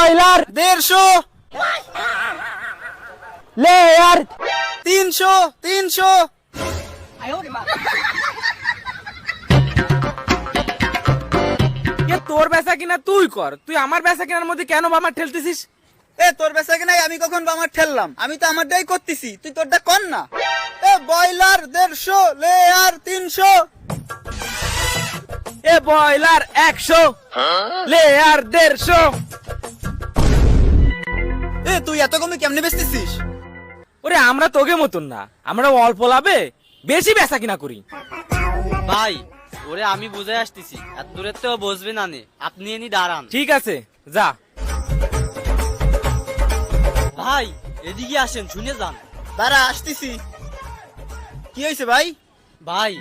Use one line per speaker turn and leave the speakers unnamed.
Broiler
150
layer
300
তোর বেচা কিনা তুই কর, তুই আমার বেচা কিনার মধ্যে কেন বামার ঠেলতেছিস?
তোর বেচা কিনাই আমি কখন বামার ঠেললাম? আমি তো আমারটাই করতেছি, তুই তোরটা কর না। Broiler 150 layer 300।
Broiler 100 layer 150।
তুই এত কমে কেমনে বেচতেছিস?
ওরে আমরা তোকে মতন না, আমরা অল্প লাভে বেশি বেচা কিনা করি।
ভাই ওরে আমি বুঝে আসতেছি, এত দূরের তো বসবে না নে, আপনি এনি দাঁড়ান।
ঠিক আছে যা।
ভাই এদিকে আসেন, শুনে যান।
দাঁড়া আসতেছি। কি হয়েছে ভাই?
ভাই